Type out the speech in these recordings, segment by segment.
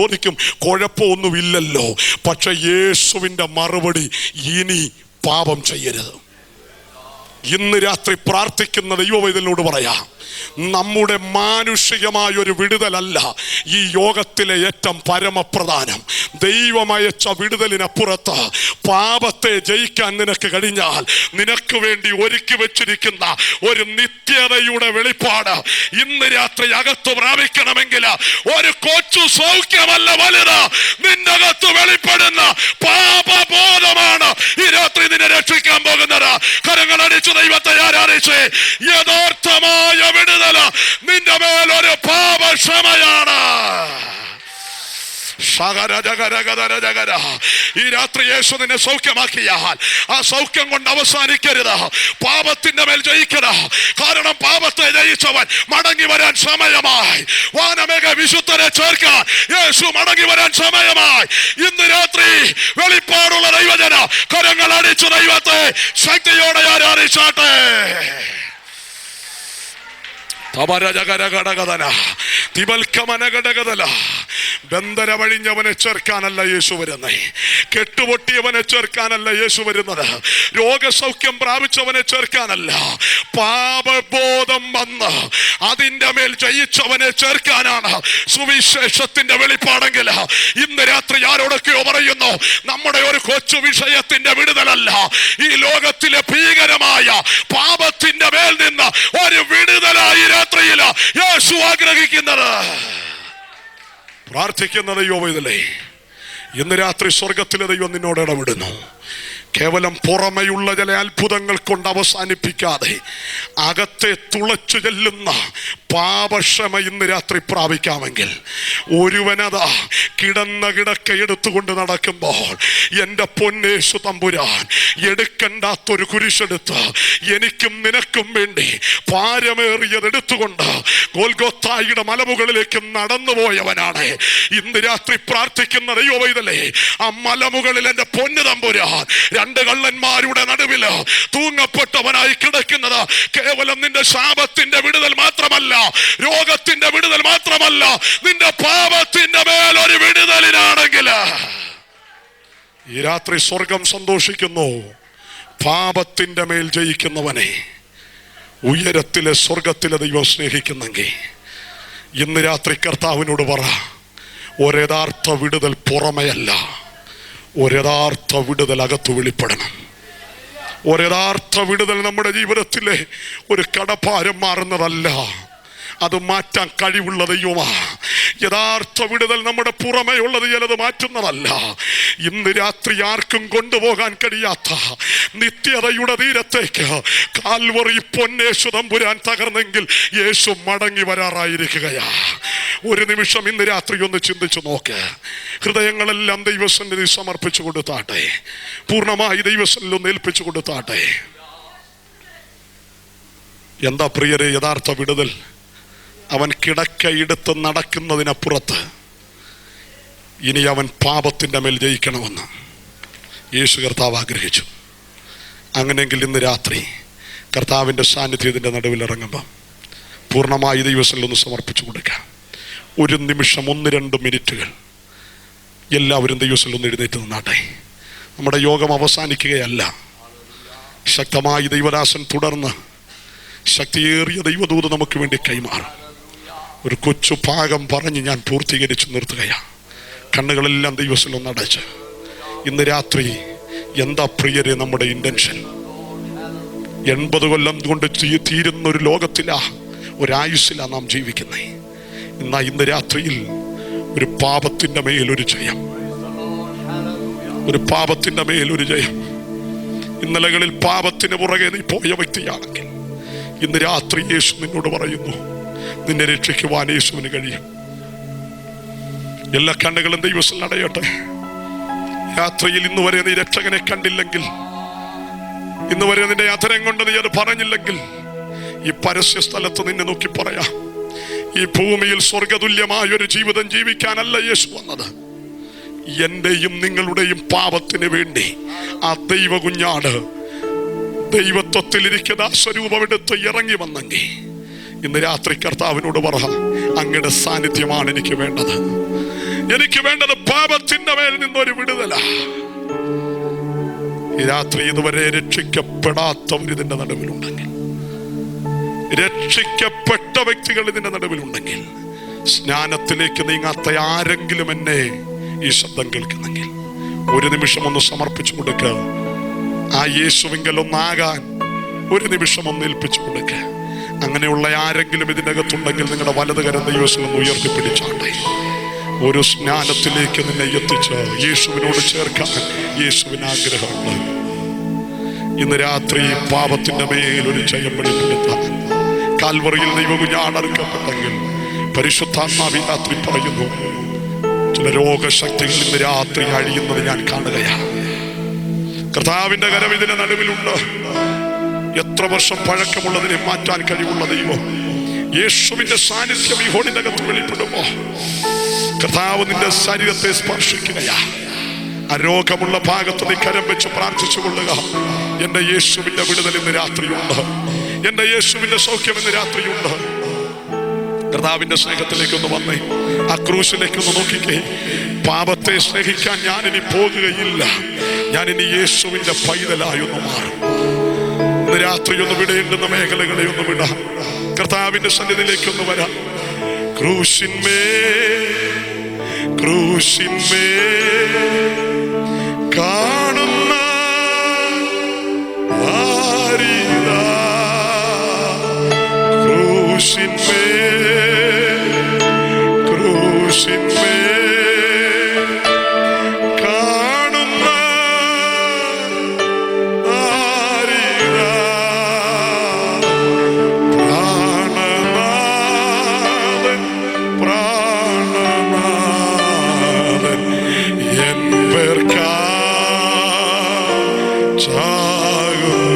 ചോദിക്കും, കുഴപ്പമൊന്നുമില്ലല്ലോ. പക്ഷെ യേശുവിൻ്റെ മറുപടി, ഇനി പാപം ചെയ്യരുത്. ഇന്ന് രാത്രി പ്രാർത്ഥിക്കുന്ന ദൈവവൈതലിനോട് പറയാം, നമ്മുടെ മാനുഷികമായൊരു വിടുതലല്ല ഈ യോഗത്തിലെ ഏറ്റവും പരമപ്രധാനം. ദൈവമയച്ച വിടുതലിനപ്പുറത്ത് പാപത്തെ ജയിക്കാൻ നിനക്ക് കഴിഞ്ഞാൽ നിനക്ക് വേണ്ടി ഒരുക്കി വെച്ചിരിക്കുന്ന ഒരു നിത്യതയുടെ വെളിപ്പാട് ഇന്ന് രാത്രി അകത്ത് പ്രാപിക്കണമെങ്കിൽ ഒരു കൊച്ചു സൗഖ്യമല്ല വലുത്, നിന്റെ അകത്ത് വെളിപ്പെടുന്ന പാപബോധമാണ് ഈ രാത്രി നിന്നെ രക്ഷിക്കാൻ പോകുന്നത്. കരങ്ങളടിച്ച് ദൈവത്തെ ആരാധിച്ച് യഥാർത്ഥമായ വിടുതല നിന്റെ മേലൊരു പാപക്ഷമയാണ്. ഈ രാത്രി യേശു നിന്നെ സൗഖ്യമാക്കിയാൽ ആ സൗഖ്യം കൊണ്ട് അവസാനിക്കരുത്. പാപത്തിന്റെ മേൽ ജയിക്കരുത്. കാരണം പാപത്തെ ജയിച്ചവൻ മടങ്ങി വരാൻ സമയമായി. വാനമേഘ വിശുദ്ധരെ ചേർക്കാൻ യേശു മടങ്ങി വരാൻ സമയമായി. ഇന്ന് രാത്രി വെളിപ്പാടുള്ള ദൈവജന കരങ്ങൾ അടിച്ചു ദൈവത്തെ ശക്തിയോടെ ആരാധിച്ചാട്ടെ. ബന്ധന വഴിഞ്ഞവനെ ചേർക്കാനല്ല യേശു വരുന്നത്, കെട്ടുപൊട്ടിയവനെ ചേർക്കാനല്ല യേശു വരുന്നത്, രോഗസൗഖ്യം പ്രാപിച്ചവനെ ചേർക്കാനല്ല, പാപബോധം വന്ന് അതിന്റെ മേൽ ജയിച്ചവനെ ചേർക്കാനാണ് സുവിശേഷത്തിന്റെ വെളിപ്പാടെങ്കിൽ ഇന്ന് രാത്രി ആരോടൊക്കെയോ പറയുന്നു, നമ്മുടെ ഒരു കൊച്ചു വിഷയത്തിന്റെ വിടുതലല്ല, ഈ ലോകത്തിലെ ഭീകരമായ പാപത്തിന്റെ മേൽ നിന്ന് ഒരു വിടുതലായി രാത്രിയിൽ യേശു ആഗ്രഹിക്കുന്നത്. പ്രാർത്ഥിക്കുന്ന ദൈവമേ, ഇന്ന് രാത്രി സ്വർഗത്തിലെ ദൈവം നിന്നോട് ഇടപെടുന്നു. കേവലം പുറമെയുള്ള ചില അത്ഭുതങ്ങൾ കൊണ്ട് അവസാനിപ്പിക്കാതെ അകത്തെ തുളച്ചു ചെല്ലുന്ന പാപക്ഷമ ഇന്ന് രാത്രി പ്രാപിക്കാമെങ്കിൽ, ഒരുവനതാ കിടന്ന കിടക്ക എടുത്തുകൊണ്ട് നടക്കുമ്പോൾ എൻ്റെ പൊന്നേശു തമ്പുരാൻ എടുക്കണ്ടാത്തൊരു കുരിശെടുത്ത് എനിക്കും നിനക്കും വേണ്ടി ഭാരമേറിയത് എടുത്തുകൊണ്ട് ഗോൽഗോത്തായുടെ മലമുകളിലേക്ക് നടന്നുപോയവനാണ്. ഇന്ന് രാത്രി പ്രാർത്ഥിക്കുന്ന ദൈവവൈതലേ, ആ മലമുകളിൽ എൻ്റെ പൊന്നു തമ്പുരാൻ രണ്ട് കള്ളന്മാരുടെ നടുവിൽ തൂങ്ങപ്പെട്ടവനായി കിടക്കുന്നത് കേവലം നിന്റെ ശാപത്തിന്റെ വിടുതൽ മാത്രമല്ല, രോഗത്തിന്റെ വിടുതൽ മാത്രമല്ല, നിന്റെ പാപത്തിന്റെ മേൽ ഒരു വിടുതലിനാണെങ്കിൽ ഈ രാത്രി സ്വർഗം സന്തോഷിക്കുന്നു. പാപത്തിന്റെ മേൽ ജയിക്കുന്നവനെ ഉയരത്തിലെ സ്വർഗത്തിലെ ദൈവം സ്നേഹിക്കുന്നെങ്കിൽ ഇന്ന് രാത്രി കർത്താവിനോട് പറ, ഒരയഥാർത്ഥ വിടുതൽ പുറമെയല്ല, ഒരയഥാർത്ഥ വിടുതൽ അകത്ത് വെളിപ്പെടണം. ഒരയഥാർത്ഥ വിടുതൽ നമ്മുടെ ജീവിതത്തിലെ ഒരു കടഭാരം മാറുന്നതല്ല, അത് മാറ്റാൻ കഴിവുള്ള ദൈവമാണ്. യഥാർത്ഥ വിടുതൽ നമ്മുടെ പുറമെയുള്ളത് ചിലത് മാറ്റുന്നതല്ല. ഇന്ന് രാത്രി ആർക്കും കൊണ്ടുപോകാൻ കഴിയാത്ത നിത്യതയുടെ തീരത്തേക്ക് കാൽവറി പൊന്നേശു തമ്പുരാൻ തകർന്നെങ്കിൽ യേശു മടങ്ങി വരാറായിരിക്കുകയാ. ഒരു നിമിഷം ഇന്ന് രാത്രി ഒന്ന് ചിന്തിച്ചു നോക്ക്. ഹൃദയങ്ങളെല്ലാം ദൈവസന്നിധി സമർപ്പിച്ചു കൊടുത്താട്ടെ, പൂർണ്ണമായി ദൈവസന്നിധി ഒന്ന് ഏൽപ്പിച്ചു കൊടുത്താട്ടെ. എന്താ പ്രിയരെ യഥാർത്ഥ വിടുതൽ? അവൻ കിടക്കയെടുത്ത് നടക്കുന്നതിനപ്പുറത്ത് ഇനി അവൻ പാപത്തിൻ്റെ മേൽ ജയിക്കണമെന്ന് യേശു കർത്താവ് ആഗ്രഹിച്ചു. അങ്ങനെയെങ്കിൽ ഇന്ന് രാത്രി കർത്താവിൻ്റെ സാന്നിധ്യത്തിൻ്റെ നടുവിൽ ഇറങ്ങുമ്പം പൂർണ്ണമായി ദൈവസന്നിധിയിൽ ഒന്ന് സമർപ്പിച്ചു കൊടുക്കാം. ഒരു നിമിഷം 1-2 മിനിറ്റുകൾ എല്ലാവരും ദൈവസന്നിധിയിൽ ഒന്ന് എഴുന്നേറ്റ് നിന്നാട്ടെ. നമ്മുടെ യോഗം അവസാനിക്കുകയല്ല. ശക്തമായി ദൈവദാസൻ തുടർന്ന് ശക്തിയേറിയ ദൈവദൂത് നമുക്ക് വേണ്ടി കൈമാറും. ഒരു കൊച്ചു ഭാഗം പറഞ്ഞ് ഞാൻ പൂർത്തീകരിച്ച് നിർത്തുകയാണ്. കണ്ണുകളെല്ലാം ദൈവസന്നിധിയിൽ ഒന്ന് അടച്ച് ഇന്ന് രാത്രി എന്താ പ്രിയരെ നമ്മുടെ ഇൻറ്റൻഷൻ? 80 കൊല്ലം കൊണ്ട് തീരുന്ന ഒരു ലോകത്തിലാ, ഒരായുസ്സിലാണ് നാം ജീവിക്കുന്നത്. എന്നാൽ ഇന്ന് രാത്രിയിൽ ഒരു പാപത്തിൻ്റെ മേലൊരു ജയം, ഒരു പാപത്തിൻ്റെ മേലൊരു ജയം. ഇന്നലകളിൽ പാപത്തിന് പുറകെ നീ പോയ വ്യക്തിയാണെങ്കിൽ ഇന്ന് രാത്രി യേശു നിന്നോട് പറയുന്നു, നിന്നെ രക്ഷിക്കുവാൻ യേശുവിന് കഴിയും. എല്ലാ കണ്ണുകളും ദൈവത്തിൽ അടയട്ടെ. രാത്രിയിൽ ഇന്ന് വരെ നീ രക്ഷകനെ കണ്ടില്ലെങ്കിൽ, ഇന്ന് വരെ നിന്റെ അധരം കൊണ്ട് നീ അത് പറഞ്ഞില്ലെങ്കിൽ, ഈ പരസ്യ സ്ഥലത്ത് നിന്നെ നോക്കി പറയാം, ഈ ഭൂമിയിൽ സ്വർഗതുല്യമായൊരു ജീവിതം ജീവിക്കാനല്ല യേശു വന്നത്. എന്റെയും നിങ്ങളുടെയും പാപത്തിന് വേണ്ടി ആ ദൈവ കുഞ്ഞാട് ദൈവത്വത്തിലിരിക്കുന്ന സ്വരൂപമെടുത്ത് ഇറങ്ങി വന്നെങ്കിൽ ഇന്ന് രാത്രി കർത്താവിനോട് പറ, അങ്ങയുടെ സാന്നിധ്യമാണ് എനിക്ക് വേണ്ടത്. എനിക്ക് വേണ്ടത് പാപത്തിന്റെ മേൽ നിന്നൊരു വിടുതല. ഈ രാത്രി ഇതുവരെ രക്ഷിക്കപ്പെടാത്തവർ ഇതിന്റെ നടുവിലുണ്ടെങ്കിൽ, രക്ഷിക്കപ്പെട്ട വ്യക്തികൾ ഇതിന്റെ നടുവിലുണ്ടെങ്കിൽ, സ്നാനത്തിലേക്ക് നീങ്ങാത്ത ആരെങ്കിലും എന്നെ ഈ ശബ്ദം കേൾക്കുന്നെങ്കിൽ ഒരു നിമിഷം ഒന്ന് സമർപ്പിച്ചു കൊടുക്കുക. ആ യേശുവിങ്കൽ ഒന്നാകാൻ ഒരു നിമിഷം ഒന്ന് ഏൽപ്പിച്ചു കൊടുക്കുക. അങ്ങനെയുള്ള ആരെങ്കിലും ഇതിനകത്തുണ്ടെങ്കിൽ നിങ്ങളുടെ വലത് കരം ദൈവത്തിൽ ഒന്ന് ഉയർത്തിപ്പിടിച്ചാട്ടെ. ഒരു സ്നാനത്തിലേക്ക് നിന്നെ എത്തിച്ച് യേശുവിനോട് ചേർക്കാൻ യേശുവിന് ആഗ്രഹമുണ്ട്. ഇന്ന് രാത്രി പാപത്തിന്റെ മേലൊരു ജയം വെളിപ്പെടുത്താൻ കാൽവറിയിൽ ദൈവകുഞ്ഞാണറുക്കപ്പെട്ടെങ്കിൽ പരിശുദ്ധാത്മാവ് രാത്രി പറയുന്നു, ചില രോഗശക്തികൾ ഇന്ന് രാത്രി അഴിയുന്നത് ഞാൻ കാണുകയാണ്. കർത്താവിന്റെ കരം ഇതിന്റെ നടുവിലുണ്ട്. എത്ര വർഷം പഴക്കമുള്ളതിനെ മാറ്റാൻ കഴിവുള്ള ദൈവം, യേശുവിന്റെ സാന്നിധ്യം ഈ ഹോളിനകത്ത് വെളിപ്പെടുമ്പോ കർത്താവ് നിന്റെ ശരീരത്തെ സ്പർശിക്കുകയാ. ആ രോഗമുള്ള ഭാഗത്ത് നീ കരം വെച്ച് പ്രാർത്ഥിച്ചു കൊള്ളുക. എന്റെ യേശുവിന്റെ വിടുതൽ ഇന്ന് രാത്രിയുണ്ട്, എന്റെ യേശുവിന്റെ സൗഖ്യം ഇന്ന് രാത്രിയുണ്ട്. കർത്താവിന്റെ സ്നേഹത്തിലേക്കൊന്ന് വന്നേ, ആ ക്രൂശിലേക്കൊന്ന് നോക്കിക്കേ. പാപത്തെ സ്നേഹിക്കാൻ ഞാൻ ഇനി പോകുകയില്ല, ഞാൻ ഇനി യേശുവിന്റെ പൈതലായൊന്ന് മാറും. ഇന്ന് രാത്രി ഒന്ന് വിടേണ്ടുന്ന മേഖലകളെ ഒന്ന് വിടാം, കർത്താവിന്റെ സന്നിധിയിലേക്കൊന്ന് വരാം. ക്രൂശിന്മേ കാണുന്ന ക്രൂശിന്മേ കാണുന്ന പ്രാണനാഥൻ എൻ പേർക്കാ ചാകുന്നു.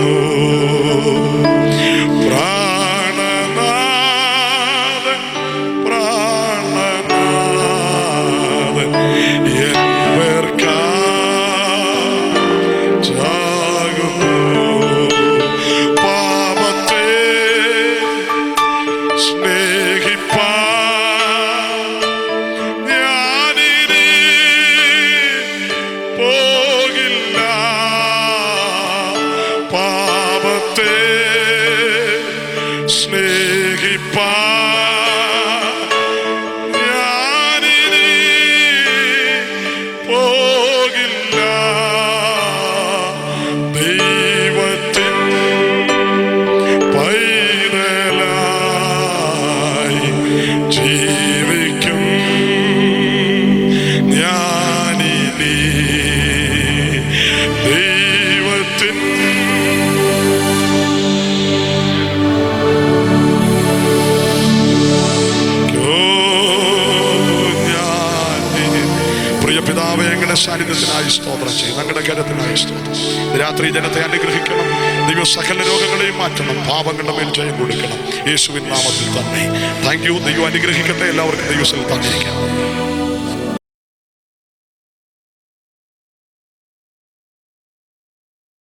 സാന്നിധ്യത്തിനായി സ്തോത്രം ചെയ്യും, ഞങ്ങളുടെ കരത്തിനായി സ്തോത്രം. രാത്രി ജനത്തെ അനുഗ്രഹിക്കണം, ദൈവം സകല രോഗങ്ങളെയും മാറ്റണം, പാപങ്ങളുടെ മേൽ ജയം കൊടുക്കണം, യേശുവിൻ നാമത്തിൽ തന്നെ. Thank you. ദൈവം അനുഗ്രഹിക്കട്ടെ. എല്ലാവർക്കും ദൈവത്തിൽ തന്നിരിക്കാം.